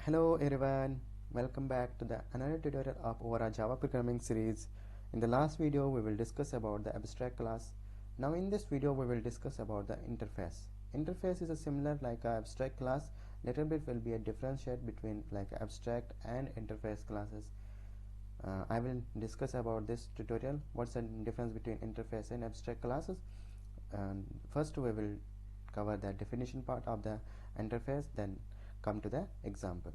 Hello everyone, welcome back to the another tutorial of our Java programming series. In the last video we will discuss about the abstract class. Now in this video we will discuss about the interface. Interface is a similar like a abstract class. Little bit will be a differentiate between like abstract and interface classes. I will discuss about this tutorial what's the difference between interface and abstract classes. And first we will cover the definition part of the interface, then come to the example.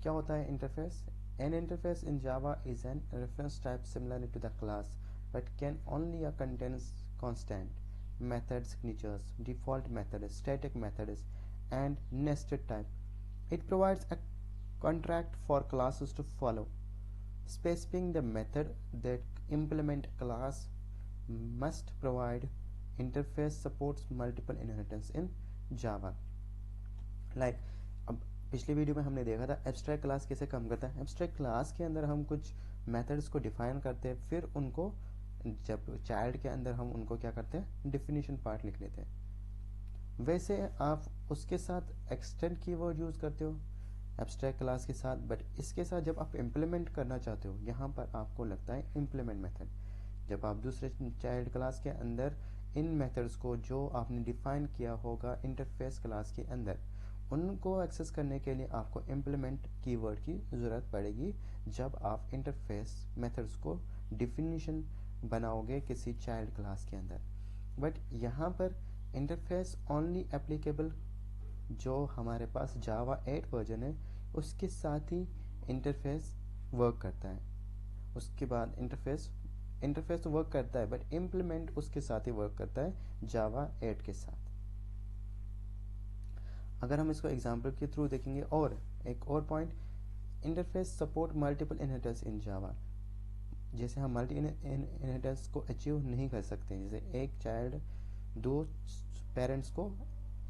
क्या होता है interface? An interface in Java is an reference type similar to the class but can only contains constant, method signatures, default methods, static methods, and nested type. It provides a contract for classes to follow. Specifying the method that implement class must provide. Interface supports multiple inheritance in Java. Like अब पिछले video में हमने देखा था abstract class कैसे काम करता है। एब्स्ट्रैक्ट क्लास के अंदर हम कुछ मेथड्स को डिफाइन करते हैं, फिर उनको जब चाइल्ड के अंदर हम उनको क्या करते हैं, डिफिनीशन पार्ट लिख लेते हैं। वैसे आप उसके साथ एक्सटेंड कीवर्ड यूज करते हो एब्स्ट्रैक्ट क्लास के साथ, बट इसके साथ जब आप इम्प्लीमेंट करना चाहते हो यहाँ पर आपको लगता है इम्प्लीमेंट मेथड। जब आप दूसरे चाइल्ड क्लास के अंदर इन मेथड्स को जो आपने डिफाइन किया होगा इंटरफेस क्लास के अंदर, उनको एक्सेस करने के लिए आपको इम्प्लीमेंट कीवर्ड की ज़रूरत पड़ेगी जब आप इंटरफेस मेथड्स को डिफिनीशन बनाओगे किसी चाइल्ड क्लास के अंदर। बट यहाँ पर इंटरफेस ओनली एप्लीकेबल जो हमारे पास जावा 8 वर्जन है उसके साथ ही इंटरफेस वर्क करता है। उसके बाद इंटरफेस तो वर्क करता है बट इम्प्लीमेंट उसके साथ ही वर्क करता है जावा 8 के साथ। अगर हम इसको एग्जाम्पल के थ्रू देखेंगे, और एक और point, interface support multiple inheritance in Java. जैसे हम मल्टी इनहेरिटेंस को अचीव नहीं कर सकते, जैसे एक चाइल्ड दो पेरेंट्स को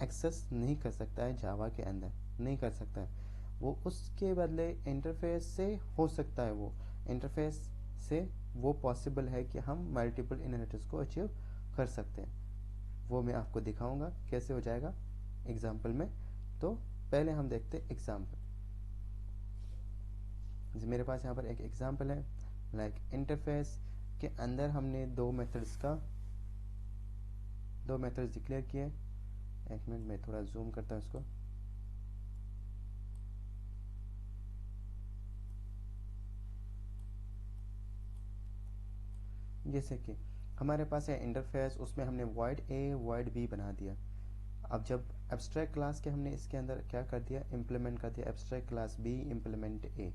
एक्सेस नहीं कर सकता है जावा के अंदर, नहीं कर सकता है वो, उसके बदले इंटरफेस से हो सकता है। वो इंटरफेस से वो पॉसिबल है कि हम मल्टीपल इनहेरिटेंस को अचीव कर सकते हैं। वो मैं आपको दिखाऊंगा कैसे हो जाएगा एग्जाम्पल में। तो पहले हम देखते हैं एग्जाम्पल। मेरे पास यहाँ पर एक एग्जाम्पल है, लाइक इंटरफेस के अंदर हमने दो मेथड्स डिक्लेयर किए। एक मिनट में थोड़ा जूम करता हूँ इसको। जैसे कि हमारे पास है इंटरफेस, उसमें हमने void a void b बना दिया। अब जब एब्स्ट्रैक्ट क्लास के हमने इसके अंदर क्या कर दिया, इम्प्लीमेंट कर दिया abstract class b implement a,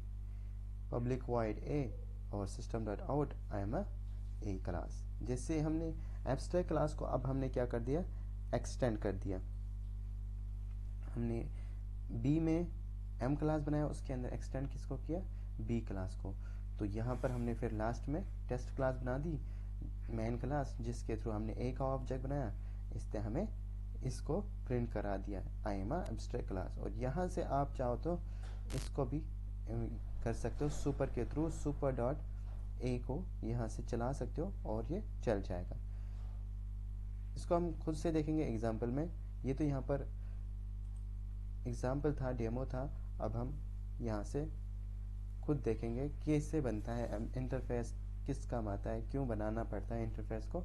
public void a और system dot out I am a class. जैसे हमने एब्स्ट्रैक्ट क्लास को अब हमने क्या कर दिया, एक्सटेंड कर दिया। हमने b में m क्लास बनाया, उसके अंदर एक्सटेंड किसको किया, b क्लास को। तो यहाँ पर हमने फिर लास्ट में टेस्ट क्लास बना दी, मेन क्लास, जिसके थ्रू हमने a का ऑब्जेक्ट बनाया, इससे हमें इसको प्रिंट करा दिया आई एम एब्स्ट्रैक्ट क्लास। और यहाँ से आप चाहो तो इसको भी कर सकते हो सुपर के थ्रू, सुपर डॉट ए को यहाँ से चला सकते हो और ये चल जाएगा। इसको हम खुद से देखेंगे एग्जाम्पल में। ये तो यहाँ पर एग्जाम्पल था, डेमो था। अब हम यहाँ से खुद देखेंगे कैसे बनता है इंटरफेस, किस काम आता है, क्यों बनाना पड़ता है इंटरफेस को,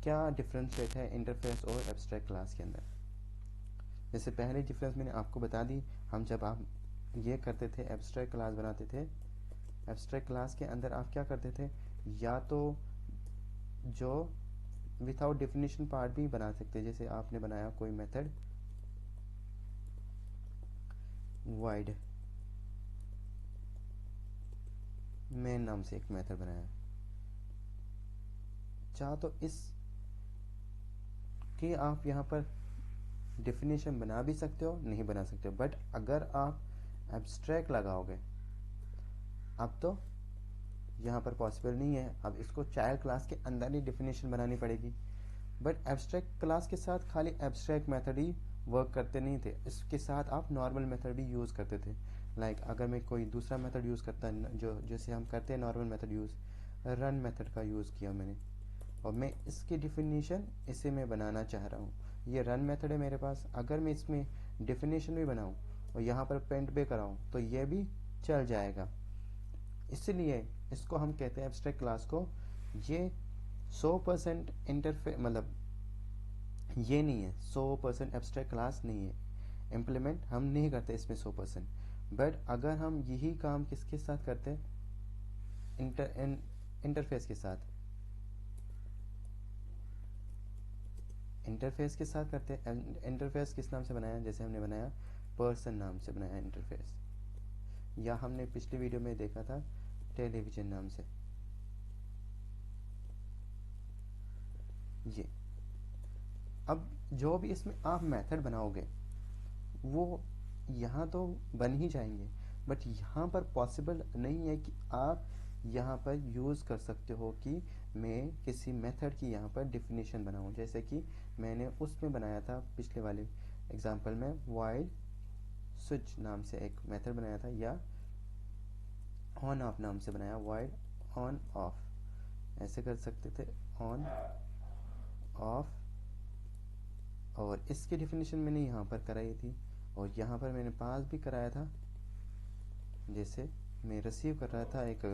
क्या डिफरेंशिएट है इंटरफेस और एब्स्ट्रैक्ट क्लास के अंदर। जैसे पहले डिफरेंस मैंने आपको बता दी, हम जब आप ये करते थे एब्स्ट्रैक्ट क्लास बनाते थे, एब्स्ट्रैक्ट क्लास के अंदर आप क्या करते थे, या तो जो विदाउट डेफिनेशन पार्ट भी बना सकते। जैसे आपने बनाया कोई मेथड void मेन नाम से एक मेथड बनाया, चाह तो इस कि आप यहाँ पर डेफिनेशन बना भी सकते हो, नहीं बना सकते हो। बट अगर आप एब्स्ट्रैक्ट लगाओगे अब तो यहाँ पर पॉसिबल नहीं है। अब इसको चाइल्ड क्लास के अंदर ही डेफिनेशन बनानी पड़ेगी। बट एब्स्ट्रैक्ट क्लास के साथ खाली एब्स्ट्रैक्ट मेथड ही वर्क करते नहीं थे, इसके साथ आप नॉर्मल मेथड भी यूज़ करते थे। लाइक अगर मैं कोई दूसरा मेथड यूज़ करता है, जो जैसे हम करते हैं normal method use, run method का यूज़ किया मैंने, और मैं इसकी डिफिनीशन इसे मैं बनाना चाह रहा हूँ। ये रन मेथड है मेरे पास, अगर मैं इसमें डेफिनेशन भी बनाऊँ और यहाँ पर प्रिंट भी कराऊँ तो ये भी चल जाएगा। इसलिए इसको हम कहते हैं एब्स्ट्रैक्ट क्लास को। ये 100% इंटरफेस मतलब ये नहीं है, 100% एब्स्ट्रैक्ट क्लास नहीं है। इम्प्लीमेंट हम नहीं करते इसमें 100%। बट अगर हम यही काम किसके साथ करते हैं, इंटरफेस के साथ, इंटरफेस के साथ करते हैं। इंटरफेस किस नाम से बनाया, जैसे हमने बनाया पर्सन नाम से बनाया इंटरफेस, या हमने पिछली वीडियो में देखा था टेलीविजन नाम से। ये अब जो भी इसमें आप मेथड बनाओगे वो यहाँ तो बन ही जाएंगे, बट यहाँ पर पॉसिबल नहीं है कि आप यहाँ पर यूज़ कर सकते हो कि मैं किसी मेथड की यहाँ पर डिफिनीशन बनाऊँ। जैसे कि मैंने उसमें बनाया था पिछले वाले एग्जांपल में, वाइड स्विच नाम से एक मेथड बनाया था, या ऑन ऑफ नाम से बनाया, वाइड ऑन ऑफ, ऐसे कर सकते थे, ऑन ऑफ। और इसकी डिफिनीशन मैंने यहाँ पर कराई थी, और यहाँ पर मैंने पास भी कराया था। जैसे मैं रिसीव कर रहा था एक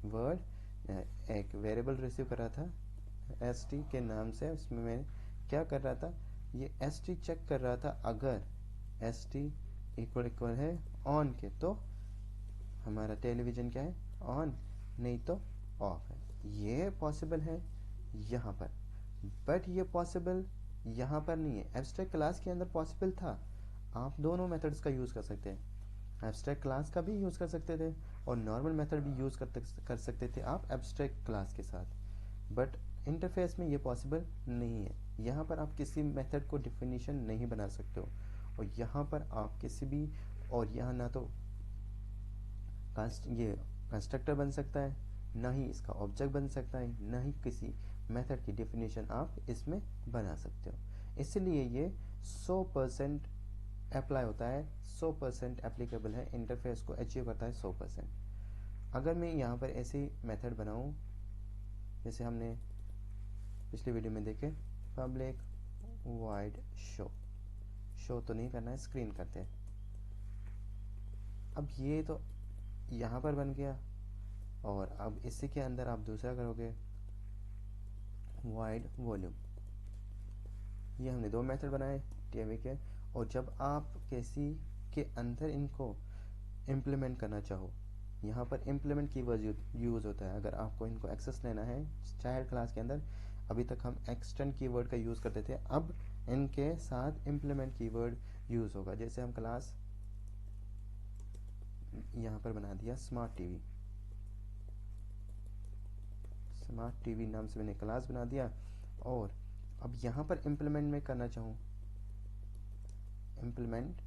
वर्ड, एक वेरिएबल रिसीव कर रहा था st के नाम से, उसमें मैं क्या कर रहा था, ये st चेक कर रहा था। अगर st इक्वल इक्वल है ऑन के तो हमारा टेलीविजन क्या है, ऑन, नहीं तो ऑफ है। ये पॉसिबल है यहाँ पर, बट ये पॉसिबल यहाँ पर नहीं है। एब्स्ट्रैक्ट क्लास के अंदर पॉसिबल था। आप दोनों मेथड्स का यूज़ कर सकते हैं, एब्स्ट्रैक्ट क्लास का भी यूज़ कर सकते थे और नॉर्मल मेथड भी यूज़ कर सकते थे आप एब्स्ट्रैक्ट क्लास के साथ। बट इंटरफेस में ये पॉसिबल नहीं है। यहाँ पर आप किसी मेथड को डिफिनीशन नहीं बना सकते हो, और यहाँ पर आप किसी भी, और यहाँ ना तो ये कंस्ट्रक्टर बन सकता है, ना ही इसका ऑब्जेक्ट बन सकता है, ना ही किसी मेथड की डिफिनीशन आप इसमें बना सकते हो। इसलिए ये 100% अप्लाई होता है, 100% एप्लीकेबल है, इंटरफेस को अचीव करता है 100%। अगर मैं यहाँ पर ऐसी मेथड बनाऊँ जैसे हमने पिछली वीडियो में देखे, पब्लिक वाइड शो तो नहीं करना है, स्क्रीन करते हैं। अब ये तो यहाँ पर बन गया, और अब इसी के अंदर आप दूसरा करोगे, वाइड वॉल्यूम। ये हमने दो मेथड बनाए टीवी के, और जब आप किसी के अंदर इनको इम्प्लीमेंट करना चाहो, यहाँ पर इम्प्लीमेंट कीवर्ड यूज़ होता है। अगर आपको इनको एक्सेस लेना है चाइल्ड क्लास के अंदर, अभी तक हम एक्सटेंड कीवर्ड का यूज़ करते थे, अब इनके साथ इम्प्लीमेंट कीवर्ड यूज़ होगा। जैसे हम क्लास यहाँ पर बना दिया स्मार्ट टीवी, स्मार्ट टीवी नाम से मैंने क्लास बना दिया, और अब यहाँ पर इम्प्लीमेंट में करना चाहूँ, इम्प्लीमेंट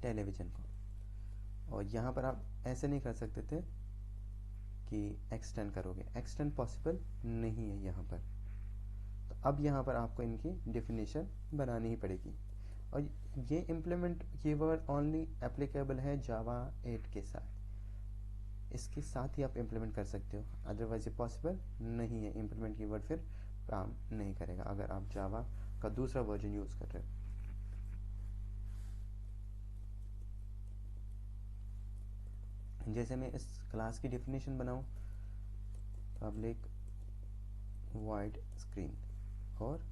टेलीविजन को, और यहाँ पर आप ऐसे नहीं कर सकते थे कि एक्सटेंड करोगे, एक्सटेंड पॉसिबल नहीं है यहाँ पर। तो अब यहाँ पर आपको इनकी डिफिनीशन बनानी ही पड़ेगी, और ये इम्प्लीमेंट कीवर्ड ओनली एप्लीकेबल है जावा 8 के साथ। इसके साथ ही आप इम्प्लीमेंट कर सकते हो, अदरवाइज ये पॉसिबल नहीं है। इम्प्लीमेंट कीवर्ड फिर काम नहीं करेगा अगर आप जावा का दूसरा वर्जन यूज़ कर रहे हो। जैसे मैं इस क्लास की डिफिनीशन बनाऊं, पब्लिक वाइड स्क्रीन, और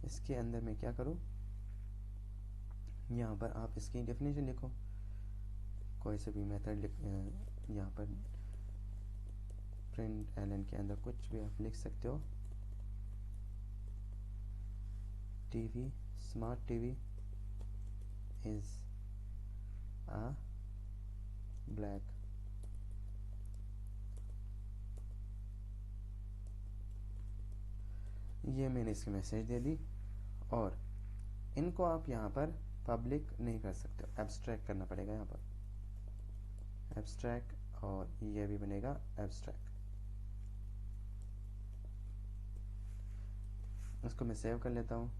इसके अंदर मैं क्या करूं, यहाँ पर आप इसकी डिफिनीशन लिखो, कोई से भी मेथड यहाँ पर प्रिंट एलन के अंदर कुछ भी आप लिख सकते हो। TV, smart TV is a black ये मैंने इसकी मैसेज दे दी, और इनको आप यहाँ पर पब्लिक नहीं कर सकते, एब्स्ट्रैक्ट करना पड़ेगा यहाँ पर, एब्स्ट्रैक्ट, और ये भी बनेगा एब्स्ट्रैक्ट। इसको मैं सेव कर लेता हूँ।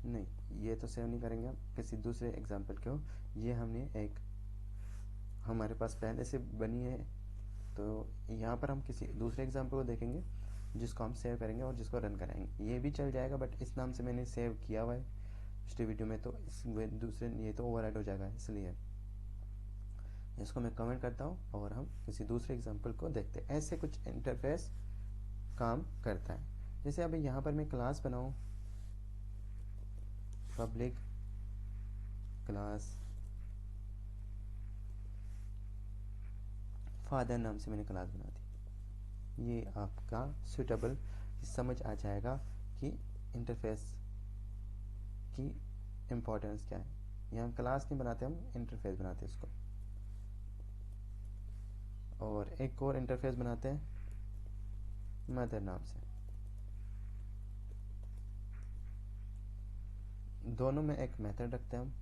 नहीं, ये तो सेव नहीं करेंगे हम, किसी दूसरे एग्जाम्पल के हो। ये हमने एक हमारे पास पहले से बनी है, तो यहाँ पर हम किसी दूसरे एग्जाम्पल को देखेंगे। जिसको हम सेव करेंगे और जिसको रन कराएंगे। ये भी चल जाएगा, बट इस नाम से मैंने सेव किया हुआ है पिछली वीडियो में, तो इस दूसरे ये तो ओवरराइड हो जाएगा, इसलिए इसको मैं कमेंट करता हूँ और हम किसी दूसरे एग्जाम्पल को देखते हैं। ऐसे कुछ इंटरफेस काम करता है। जैसे अभी यहाँ पर मैं क्लास बनाऊँ, पब्लिक क्लास फादर नाम से मैंने क्लास बना दी। ये आपका सुटेबल समझ आ जाएगा कि इंटरफेस की इम्पोर्टेंस क्या है। यहाँ क्लास नहीं बनाते, हम इंटरफेस बनाते हैं इसको। और एक और इंटरफेस बनाते हैं मदर नाम से। दोनों में एक मेथड रखते हैं हम।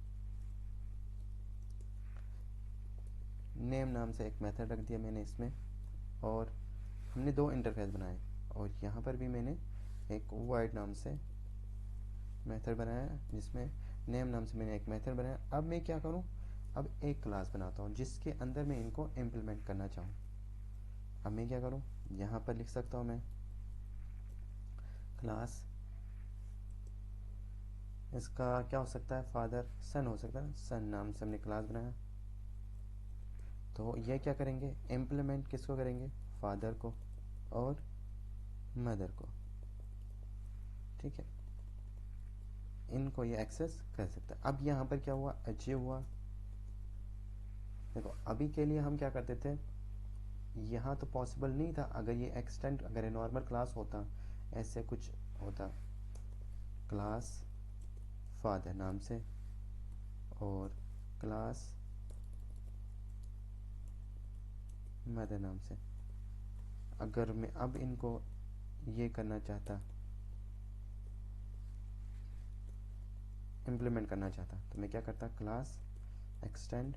नेम नाम से एक मेथड रख दिया मैंने इसमें, और हमने दो इंटरफेस बनाए। और यहाँ पर भी मैंने एक वाइड नाम से मेथड बनाया, जिसमें नेम नाम से मैंने एक मेथड बनाया। अब मैं क्या करूँ, अब एक क्लास बनाता हूँ जिसके अंदर मैं इनको इम्प्लीमेंट करना चाहूँ। अब मैं क्या करूँ, यहाँ पर लिख सकता हूँ मैं क्लास, इसका क्या हो सकता है, फादर सन हो सकता है। सन नाम से हमने क्लास बनाया। तो ये क्या करेंगे, इम्प्लीमेंट किसको करेंगे, फादर को और मदर को। ठीक है, इनको ये एक्सेस कर सकता है। अब यहाँ पर क्या हुआ, अचीव हुआ। देखो अभी के लिए हम क्या करते थे, यहाँ तो पॉसिबल नहीं था। अगर ये एक्सटेंड, अगर ये नॉर्मल क्लास होता, ऐसे कुछ होता, क्लास फादर नाम से और क्लास मदर नाम से, अगर मैं अब इनको ये करना चाहता, इम्प्लीमेंट करना चाहता, तो मैं क्या करता, क्लास एक्सटेंड,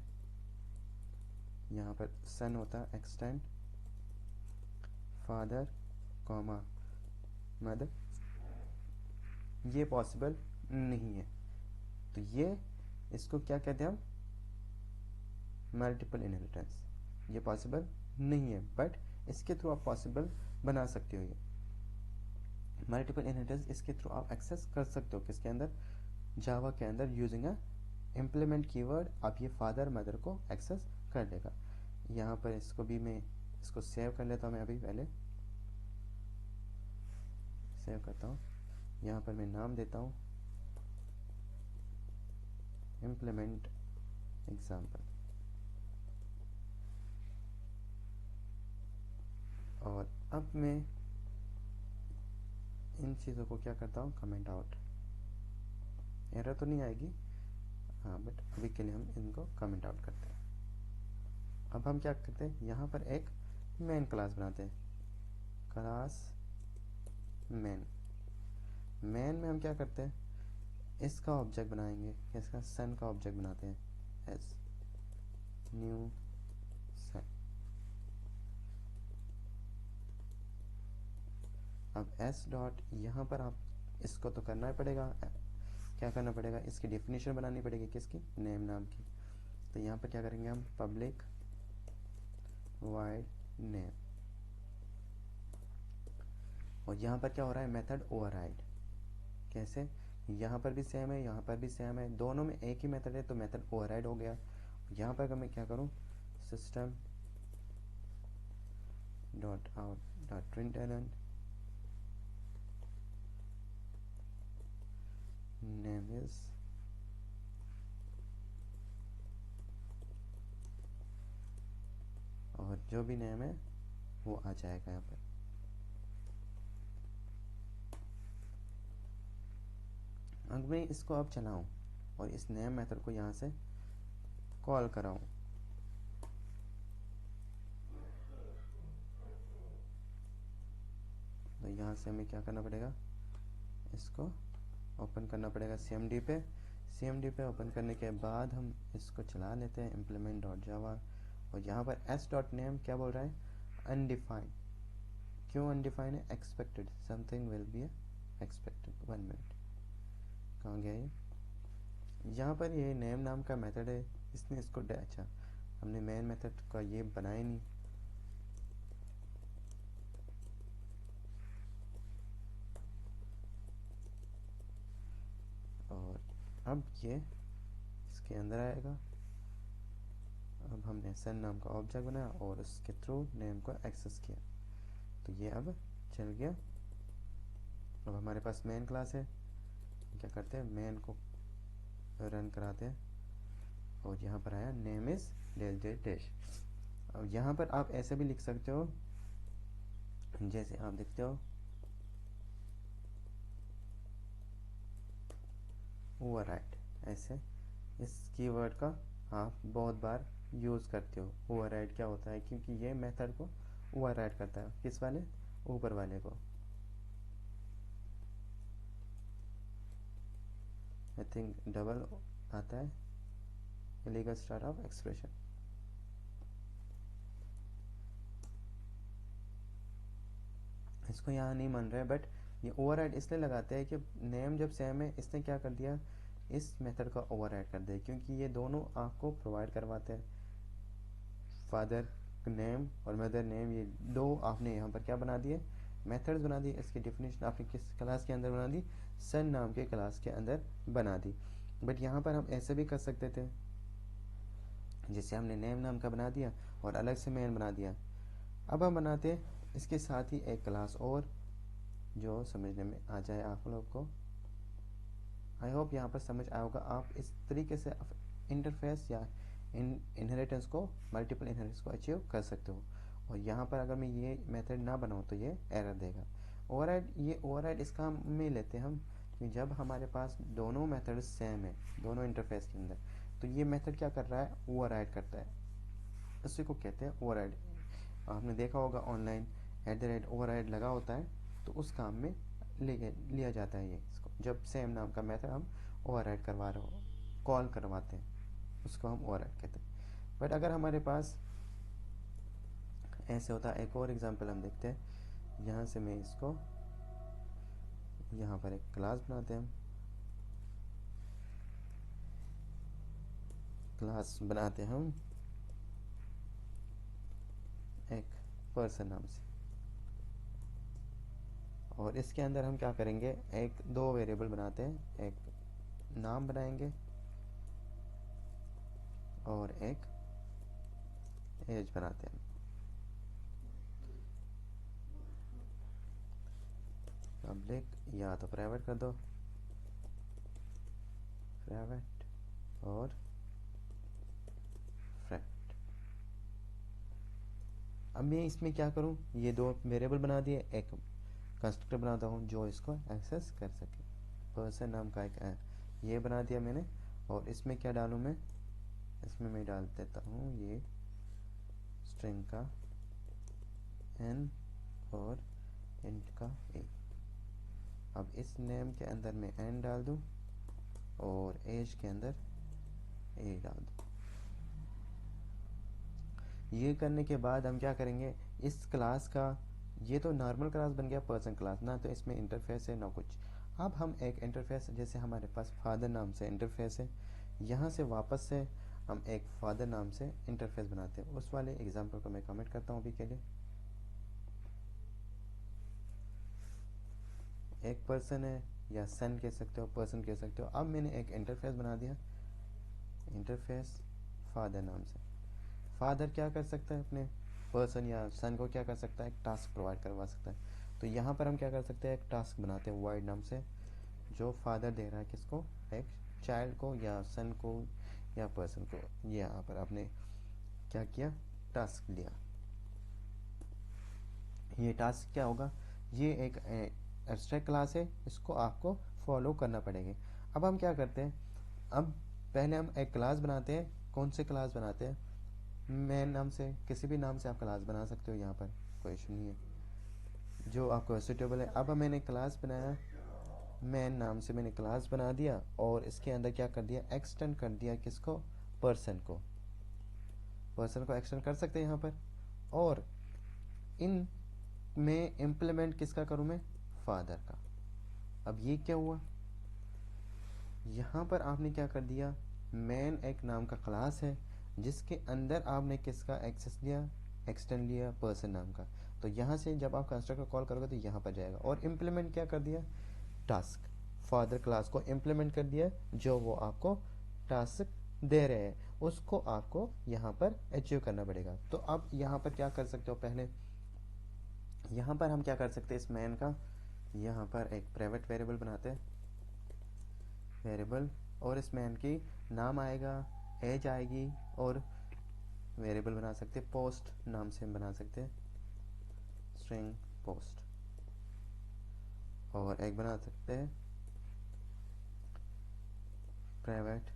यहाँ पर सन होता, एक्सटेंड फादर कॉमा मदर। ये पॉसिबल नहीं है, तो ये इसको क्या कहते हैं हम, मल्टीपल इनहेरिटेंस। ये पॉसिबल नहीं है, बट इसके थ्रू आप पॉसिबल बना सकते हो। ये मल्टीपल इनहेरिटेंस इसके थ्रू आप एक्सेस कर सकते हो, किसके अंदर, जावा के अंदर, यूजिंग अ इम्प्लीमेंट कीवर्ड। आप ये फादर मदर को एक्सेस कर लेगा। यहाँ पर इसको भी मैं इसको सेव कर लेता हूँ। मैं अभी पहले सेव करता हूँ। यहाँ पर मैं नाम देता हूँ इम्प्लीमेंट एग्जाम्पल, और अब मैं इन चीज़ों को क्या करता हूँ, कमेंट आउट। एरर तो नहीं आएगी, हाँ, बट अभी के लिए हम इनको कमेंट आउट करते हैं। अब हम क्या करते हैं, यहाँ पर एक मेन क्लास बनाते हैं, क्लास मेन। मेन में हम क्या करते हैं, इसका ऑब्जेक्ट बनाएंगे, इसका सन का ऑब्जेक्ट बनाते हैं, एस न्यू सन। अब एस डॉट, यहाँ पर आप इसको तो करना ही पड़ेगा, क्या करना पड़ेगा, इसकी डेफिनेशन बनानी पड़ेगी, किसकी, नेम नाम की। तो यहाँ पर क्या करेंगे हम, पब्लिक वाइड नेम। और यहाँ पर क्या हो रहा है, मेथड ओवरराइड। कैसे, यहाँ पर भी सेम है, यहाँ पर भी सेम है, दोनों में एक ही मेथड है, तो मेथड ओवरराइड हो गया। यहाँ पर मैं क्या करूँ, system dot out dot println name is और जो भी नेम है वो आ जाएगा यहाँ पर। अगर मैं इसको अब चलाऊं और इस नेम मेथड को यहाँ से कॉल कराऊं, तो यहाँ से हमें क्या करना पड़ेगा, इसको ओपन करना पड़ेगा CMD पे। CMD पे ओपन करने के बाद हम इसको चला लेते हैं, implement डॉट जावा। और यहाँ पर s डॉट नेम क्या बोल रहा है, अनडिफाइंड। क्यों अनडिफाइंड है, expected, something will be expected. 1 minute, कहाँ गया ये, यहाँ पर ये नेम नाम का मेथड है, इसने इसको अच्छा, हमने मेन मेथड का ये बनाया नहीं। अब ये इसके अंदर आएगा। अब हमने सन नाम का ऑब्जेक्ट बनाया और उसके थ्रू नेम को एक्सेस किया, तो ये अब चल गया। अब हमारे पास मेन क्लास है, क्या करते हैं, मेन को रन कराते हैं और यहाँ पर आया name is dash dash dash. अब यहाँ पर आप ऐसे भी लिख सकते हो, जैसे आप देखते हो ओवरराइड, ऐसे इस कीवर्ड का आप बहुत बार यूज़ करते हो। ओवरराइड क्या होता है, क्योंकि ये मेथड को ओवरराइड करता है, किस वाले, ऊपर वाले को। आई थिंक डबल आता है, इलीगल स्टार्ट ऑफ एक्सप्रेशन। इसको यहाँ नहीं मान रहे, बट ये ओवरराइड इसलिए लगाते हैं कि नेम जब सेम है, इसने क्या कर दिया, इस मेथड का ओवरराइड कर दिया, क्योंकि ये दोनों आपको प्रोवाइड करवाते हैं। फादर नेम और मदर नेम, ये दो आपने यहाँ पर क्या बना दिए, मेथड्स बना दिए। इसकी डेफिनेशन आपने किस क्लास के अंदर बना दी, सन नाम के क्लास के अंदर बना दी। बट यहाँ पर हम ऐसे भी कर सकते थे, जैसे हमने नेम नाम का बना दिया और अलग से मेन बना दिया। अब हम बनाते इसके साथ ही एक क्लास और, जो समझने में आ जाए आप लोग को। आई होप यहाँ पर समझ आया होगा। आप इस तरीके से इंटरफेस या इनहेरिटेंस को, मल्टीपल इनहेरिटेंस को अचीव कर सकते हो। और यहाँ पर अगर मैं ये मेथड ना बनाऊँ तो ये एरर देगा। ओवरराइड, ये ओवरराइड इस काम में लेते हम कि जब हमारे पास दोनों मेथड सेम है दोनों इंटरफेस के अंदर, तो ये मेथड क्या कर रहा है, ओवरराइड करता है। इसी को कहते हैं ओवरराइड। आपने देखा होगा ऑनलाइन @ओवरराइड लगा होता है, तो उस काम में लिया जाता है ये इसको, जब सेम नाम का मेथड हम ओवरराइड करवा रहे हो, कॉल करवाते हैं, उसको हम ओवरराइड कहते हैं। बट अगर हमारे पास ऐसे होता है, एक और एग्जांपल हम देखते हैं। यहाँ से मैं इसको, यहाँ पर एक क्लास बनाते हैं, हम क्लास बनाते हैं हम एक पर्सन नाम से, और इसके अंदर हम क्या करेंगे, एक दो वेरिएबल बनाते हैं, एक नाम बनाएंगे और एक एज बनाते हैं। पब्लिक या तो प्राइवेट कर दो, प्राइवेट और फ्रेंड। अब मैं इसमें क्या करूं, ये दो वेरिएबल बना दिए, एक कंस्ट्रक्टर बनाता हूं जो इसको एक्सेस कर सके। पर्सन नाम का एक ये बना दिया मैंने, और इसमें क्या डालूं मैं, इसमें मैं डाल देता हूं ये स्ट्रिंग का n और इंट का a। अब इस नेम के अंदर मैं n डाल दूं और एज के अंदर a डाल दूं। ये करने के बाद हम क्या करेंगे, इस क्लास का, ये तो नॉर्मल क्लास बन गया पर्सन क्लास, ना तो इसमें इंटरफेस है ना कुछ। अब हम एक इंटरफेस, जैसे हमारे पास फादर नाम से इंटरफेस है, यहाँ से वापस से हम एक फादर नाम से इंटरफेस बनाते हैं। उस वाले एग्जांपल को मैं कमेंट करता हूँ अभी के लिए। एक पर्सन है, या सन कह सकते हो, पर्सन कह सकते हो। अब मैंने एक इंटरफेस बना दिया, इंटरफेस फादर नाम से। फादर क्या कर सकता है, अपने पर्सन या सन को क्या कर सकता है, एक टास्क प्रोवाइड करवा सकता है। तो यहाँ पर हम क्या कर सकते हैं, एक टास्क बनाते हैं वाइड नाम से, जो फादर दे रहा है किसको, एक चाइल्ड को या सन को या पर्सन को। ये यहाँ पर आपने क्या किया, टास्क लिया। ये टास्क क्या होगा, ये एक एब्स्ट्रैक्ट क्लास है, इसको आपको फॉलो करना पड़ेगा। अब हम क्या करते हैं, अब पहले हम एक क्लास बनाते हैं। कौन से क्लास बनाते हैं, मैन नाम से, किसी भी नाम से आप क्लास बना सकते हो, यहाँ पर कोई इशू नहीं है, जो आपको सूटेबल है। अब मैंने क्लास बनाया, मैन नाम से मैंने क्लास बना दिया, और इसके अंदर क्या कर दिया, एक्सटेंड कर दिया किसको, पर्सन को। पर्सन को एक्सटेंड कर सकते हैं यहाँ पर। और इन में इम्प्लीमेंट किसका करूँ मैं, फादर का। अब ये क्या हुआ, यहाँ पर आपने क्या कर दिया, मैन एक नाम का क्लास है, जिसके अंदर आपने किसका एक्सेस लिया, एक्सटेंड लिया पर्सन नाम का। तो यहाँ से जब आप कंस्ट्रक्टर कॉल करोगे तो यहाँ पर जाएगा। और इम्प्लीमेंट क्या कर दिया, टास्क, फादर क्लास को इम्प्लीमेंट कर दिया, जो वो आपको टास्क दे रहे हैं उसको आपको यहाँ पर अचीव करना पड़ेगा। तो अब यहाँ पर क्या कर सकते हो, पहले यहाँ पर हम क्या कर सकते हैं, इस मैन का यहाँ पर एक प्राइवेट वेरिएबल बनाते हैं, वेरिएबल, और इस मैन की नाम आएगा, एज आएगी, और वेरिएबल बना सकते हैं पोस्ट नाम से हम बना सकते हैं, स्ट्रिंग पोस्ट, और एक बना सकते हैं प्राइवेट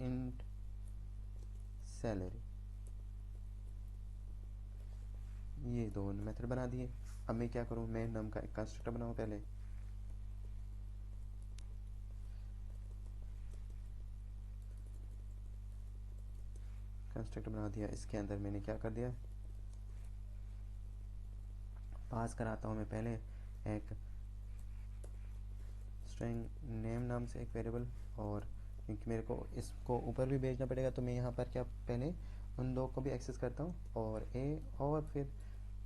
इंट सैलरी। ये दो मेथड बना दिए। अब मैं क्या करूँ, मैं नाम का एक कंस्ट्रक्टर बनाऊँ, पहले कंस्ट्रक्टर बना दिया। इसके अंदर मैंने क्या कर दिया, पास कराता हूँ मैं पहले एक स्ट्रिंग नेम नाम से एक वेरिएबल, और क्योंकि मेरे को इसको ऊपर भी भेजना पड़ेगा तो मैं यहाँ पर क्या पहले उन दो को भी एक्सेस करता हूँ, और ए, और फिर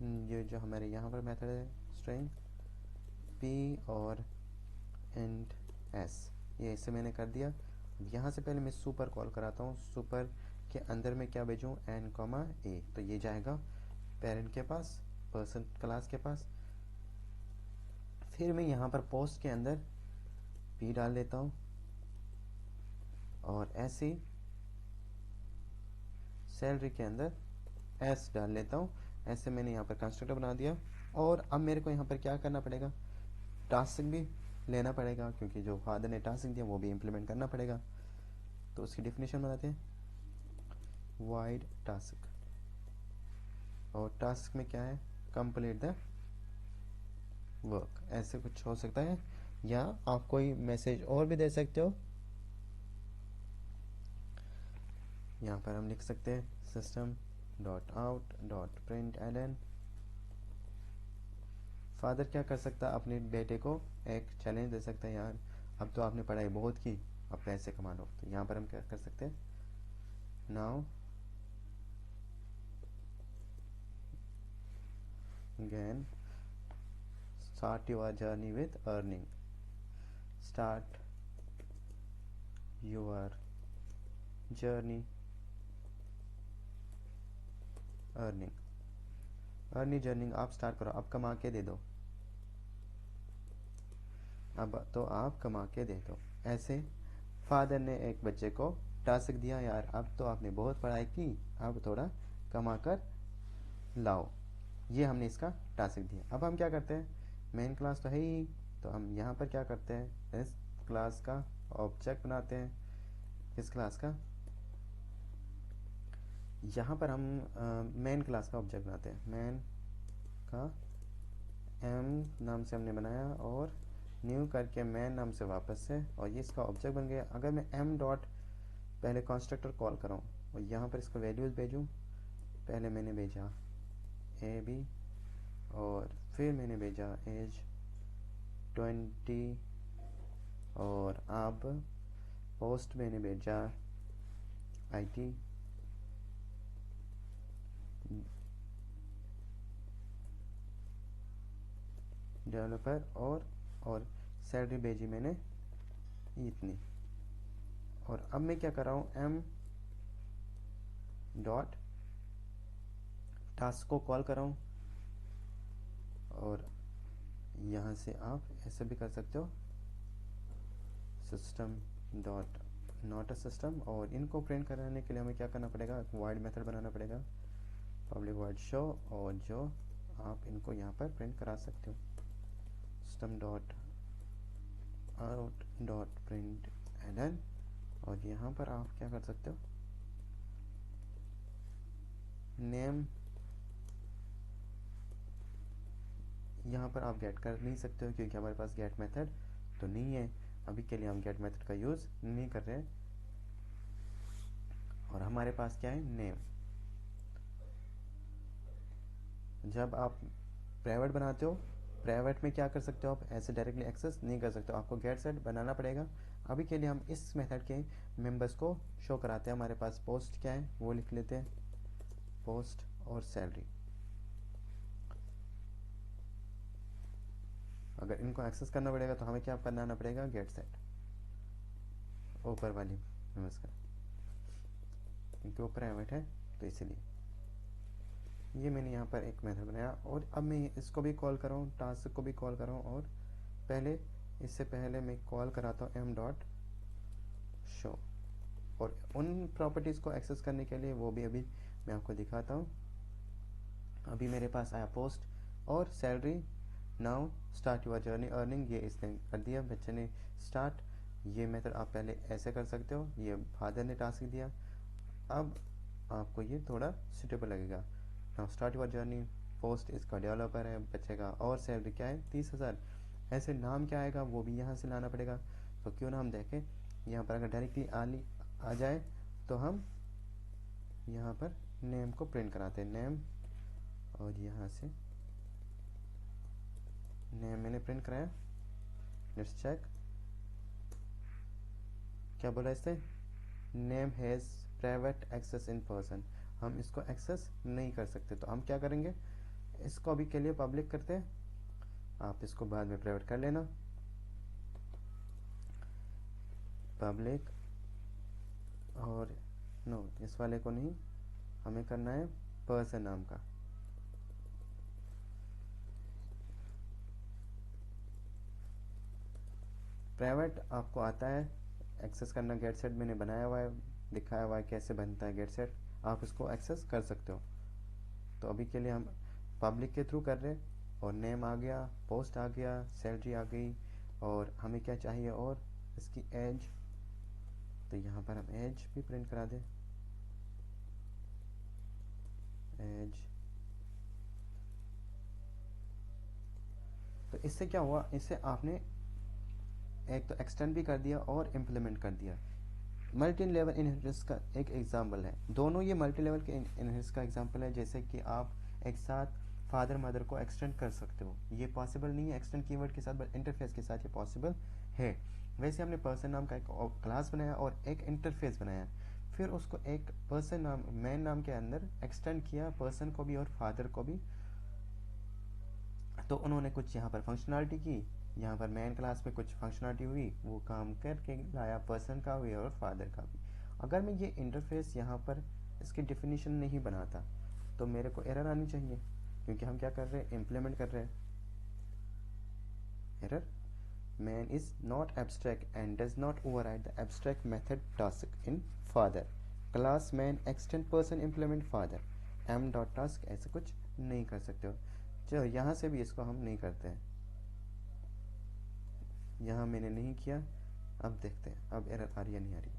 ये जो हमारे यहाँ पर मेथड है स्ट्रिंग पी और इंट एस, ये इसे मैंने कर दिया। यहाँ से पहले मैं सुपर कॉल कराता हूँ, सुपर के अंदर में क्या भेजूँ, एन कॉमा ए, तो ये जाएगा पेरेंट के पास, पर्सन क्लास के पास। फिर मैं यहाँ पर पोस्ट के अंदर पी डाल देता हूँ, और ऐसे सैलरी के अंदर एस डाल लेता हूँ। ऐसे मैंने यहाँ पर कंस्ट्रक्टर बना दिया। और अब मेरे को यहाँ पर क्या करना पड़ेगा, टास्क भी लेना पड़ेगा, क्योंकि जो फादर ने टास्क दिया वो भी इम्प्लीमेंट करना पड़ेगा। तो उसकी डेफिनेशन बनाते हैं, वाइड टास्क, और टास्क में क्या है, कंप्लीट द वर्क, ऐसे कुछ हो सकता है, या आप कोई मैसेज और भी दे सकते हो। यहाँ पर हम लिख सकते हैं system dot out dot print ln. Father क्या कर सकता है, अपने बेटे को एक चैलेंज दे सकता है, यार अब तो आपने पढ़ाई बहुत की, अब पैसे कमा लो। तो यहाँ पर हम क्या कर सकते हैं, now again start your journey with earning, start your journey earning, earning journeying आप स्टार्ट करो, अब कमा के दे दो, अब तो आप कमा के दे दो। ऐसे फादर ने एक बच्चे को टास्क दिया, यार अब तो आपने बहुत पढ़ाई की, अब थोड़ा कमा कर लाओ, ये हमने इसका टास्क दिया। अब हम क्या करते हैं, मेन क्लास तो है ही, तो हम यहाँ पर क्या करते हैं, इस क्लास का ऑब्जेक्ट बनाते हैं, इस क्लास का यहाँ पर हम मेन क्लास का ऑब्जेक्ट बनाते हैं, मेन का एम नाम से हमने बनाया, और न्यू करके मेन नाम से वापस से, और ये इसका ऑब्जेक्ट बन गया। अगर मैं एम डॉट पहले कंस्ट्रक्टर कॉल कराऊँ और यहाँ पर इसको वैल्यूज़ भेजूँ, पहले मैंने भेजा ए बी, और फिर मैंने भेजा एज 20, और अब पोस्ट मैंने भेजा IT, डेवलपर, और सैलरी भेजी मैंने इतनी। और अब मैं क्या कर रहा हूँ, एम डॉट टास्क को कॉल कर रहा हूँ, और यहाँ से आप ऐसे भी कर सकते हो, system dot not a system, और इनको प्रिंट कराने के लिए हमें क्या करना पड़ेगा, वाइड मेथड बनाना पड़ेगा, पब्लिक वाइड शो, और जो आप इनको यहाँ पर प्रिंट करा सकते हो, system dot out dot print ln. और यहाँ पर आप क्या कर सकते हो, नेम यहाँ पर आप गेट कर नहीं सकते हो, क्योंकि हमारे पास गेट मेथड तो नहीं है, अभी के लिए हम गेट मेथड का यूज़ नहीं कर रहे हैं, और हमारे पास क्या है, नेम। जब आप प्राइवेट बनाते हो, प्राइवेट में क्या कर सकते हो, आप ऐसे डायरेक्टली एक्सेस नहीं कर सकते हो, आपको गेट सेट बनाना पड़ेगा। अभी के लिए हम इस मेथड के मेंबर्स को शो कराते हैं। हमारे पास पोस्ट क्या है वो लिख लेते हैं, पोस्ट और सैलरी। अगर इनको एक्सेस करना पड़ेगा तो हमें क्या बनाना पड़ेगा, गेट सेट, ऊपर वाली नमस्कार, क्योंकि वो प्राइवेट है तो इसलिए ये मैंने यहाँ पर एक मेथड बनाया। और अब मैं इसको भी कॉल कर रहा हूँ, टास्क को भी कॉल कर रहा हूँ, और इससे पहले मैं कॉल कराता हूँ एम डॉट शो, और उन प्रॉपर्टीज़ को एक्सेस करने के लिए वो भी अभी मैं आपको दिखाता हूँ। अभी मेरे पास आया पोस्ट और salary, now start your journey earning, ये इसने कर दिया बच्चे ने स्टार्ट। ये मेथड आप पहले ऐसे कर सकते हो, ये फादर ने टास्क दिया। अब आपको ये थोड़ा सुटेबल लगेगा। Now start your journey, post इसका डेवलपर है बच्चे का, और सैलरी क्या है 30,000। ऐसे नाम क्या आएगा वो भी यहाँ से लाना पड़ेगा। तो क्यों ना हम देखें, यहाँ पर अगर डायरेक्टली आ जाए तो हम यहाँ पर नेम को प्रिंट कराते हैं, नेम, और यहाँ से नेम मैंने प्रिंट कराया। लेट्स चेक, क्या बोला इससे, name has private access in person, हम इसको एक्सेस नहीं कर सकते। तो हम क्या करेंगे, इसको अभी के लिए पब्लिक करते हैं, आप इसको बाद में प्राइवेट कर लेना। पब्लिक, और नो इस वाले को नहीं, हमें करना है पर्सन नाम का। प्राइवेट आपको आता है एक्सेस करना, गेट सेट मैंने बनाया हुआ है, दिखाया हुआ है कैसे बनता है गेट सेट, आप इसको एक्सेस कर सकते हो। तो अभी के लिए हम पब्लिक के थ्रू कर रहे हैं, और नेम आ गया, पोस्ट आ गया, सैलरी आ गई, और हमें क्या चाहिए, और इसकी एज, तो यहाँ पर हम एज भी प्रिंट करा दें, एज। तो इससे क्या हुआ, इससे आपने एक तो एक्सटेंड भी कर दिया और इम्प्लीमेंट कर दिया। मल्टी लेवल इनहेरिटेंस का एक एग्जाम्पल है, दोनों ये मल्टी लेवल के इनहेरिटेंस का एग्जाम्पल है। जैसे कि आप एक साथ फादर मदर को एक्सटेंड कर सकते हो, ये पॉसिबल नहीं है एक्सटेंड कीवर्ड के साथ, बट इंटरफेस के साथ ये पॉसिबल है। वैसे हमने पर्सन नाम का एक क्लास बनाया और एक इंटरफेस बनाया, फिर उसको एक पर्सन नाम, मैन नाम के अंदर एक्सटेंड किया, पर्सन को भी और फादर को भी। तो उन्होंने कुछ यहाँ पर फंक्शनलिटी की, यहाँ पर मैन क्लास में कुछ फंक्शनलिटी हुई, वो काम करके लाया, पर्सन का भी और फादर का भी। अगर मैं ये इंटरफेस यहाँ पर इसकी डिफिनीशन नहीं बनाता तो मेरे को एरर आनी चाहिए, क्योंकि हम क्या कर रहे हैं, इम्प्लीमेंट कर रहे हैं। Error, man is not abstract and does not override the abstract method task in father, class man extend person implement father, M dot task, ऐसे कुछ नहीं कर सकते हो। चलो यहाँ से भी इसको हम नहीं करते हैं, यहाँ मैंने नहीं किया। अब देखते हैं अब एरर आ रही है नहीं आ रही,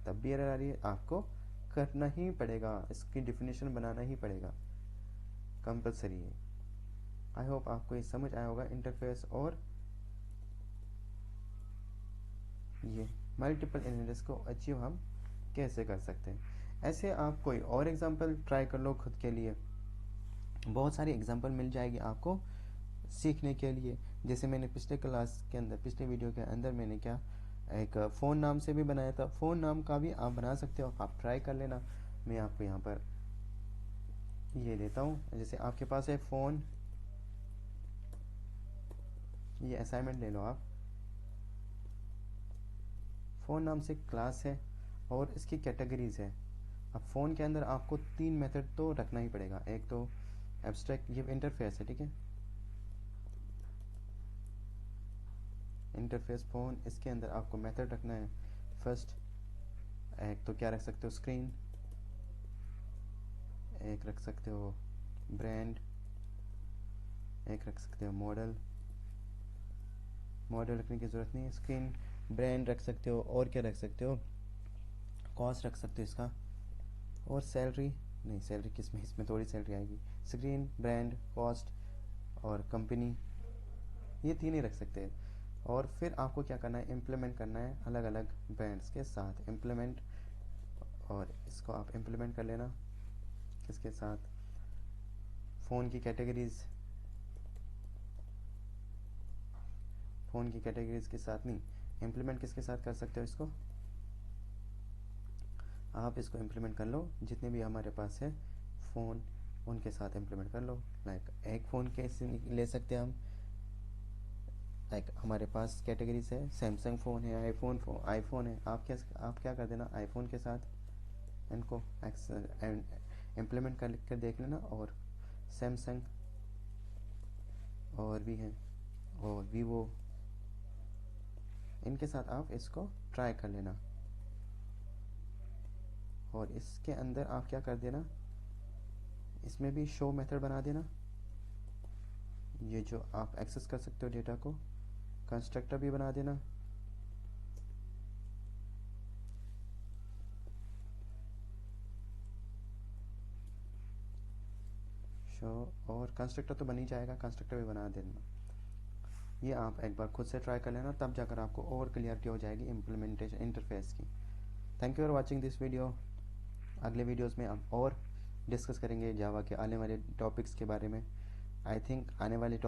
तब भी एरर आ रही है, आपको करना ही पड़ेगा, इसकी डिफिनीशन बनाना ही पड़ेगा, कंपलसरी है। आई होप आपको ये समझ आया होगा इंटरफेस और ये मल्टीपल इनहेरिटेंस को अचीव हम कैसे कर सकते हैं। ऐसे आप कोई और एग्जांपल ट्राई कर लो खुद के लिए, बहुत सारी एग्जांपल मिल जाएगी आपको सीखने के लिए। जैसे मैंने पिछले क्लास के अंदर, पिछले वीडियो के अंदर मैंने क्या एक फ़ोन नाम से भी बनाया था, फ़ोन नाम का भी आप बना सकते हो, आप ट्राई कर लेना। मैं आपको यहाँ पर ये देता हूँ, जैसे आपके पास है फ़ोन, ये असाइनमेंट ले लो आप, फ़ोन नाम से क्लास है और इसकी कैटेगरीज है। अब फ़ोन के अंदर आपको 3 मेथड तो रखना ही पड़ेगा, एक तो एब्स्ट्रैक्ट, ये इंटरफेस है, ठीक है, इंटरफेस फ़ोन, इसके अंदर आपको मेथड रखना है। फर्स्ट एक तो क्या रख सकते हो, स्क्रीन, एक रख सकते हो ब्रांड, एक रख सकते हो मॉडल, मॉडल रखने की ज़रूरत नहीं है, स्क्रीन ब्रांड रख सकते हो, और क्या रख सकते हो, कॉस्ट रख सकते हो इसका, और सैलरी नहीं, सैलरी किस में, इसमें थोड़ी सैलरी आएगी, स्क्रीन ब्रांड कॉस्ट और कंपनी, ये 3 ही रख सकते हैं। और फिर आपको क्या करना है, इम्प्लीमेंट करना है अलग अलग ब्रांड्स के साथ इम्प्लीमेंट, और इसको आप इम्प्लीमेंट कर लेना किसके साथ, फ़ोन की कैटेगरीज, फ़ोन की कैटेगरीज के साथ नहीं, इम्प्लीमेंट किसके साथ कर सकते हो इसको, आप इसको इम्प्लीमेंट कर लो जितने भी हमारे पास है फ़ोन, उनके साथ इम्प्लीमेंट कर लो। लाइक एक फ़ोन के ले सकते हैं हम, लाइक हमारे पास कैटेगरीज है, सैमसंग फ़ोन है, आईफोन है। आप क्या कर देना, आईफोन के साथ इनको इम्प्लीमेंट कर देख लेना, और सैमसंग और भी हैं और वीवो, इनके साथ आप इसको ट्राई कर लेना। और इसके अंदर आप क्या कर देना, इसमें भी शो मेथड बना देना, ये जो आप एक्सेस कर सकते हो डेटा को, कंस्ट्रक्टर भी बना देना। शो और कंस्ट्रक्टर तो बन ही जाएगा, कंस्ट्रक्टर भी बना देना। ये आप एक बार खुद से ट्राई कर लेना, तब जाकर आपको और क्लियरिटी हो जाएगी इम्प्लीमेंटेशन इंटरफेस की। Thank you for watching this video. अगले वीडियोस में हम और डिस्कस करेंगे जावा के आने वाले टॉपिक्स के बारे में। आई थिंक आने वाले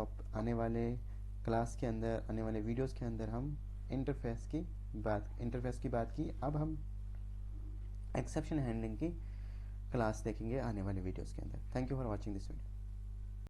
क्लास के अंदर, आने वाले वीडियोस के अंदर हम इंटरफेस की बात की। अब हम एक्सेप्शन हैंडलिंग की क्लास देखेंगे आने वाले वीडियोस के अंदर। Thank you for watching this video.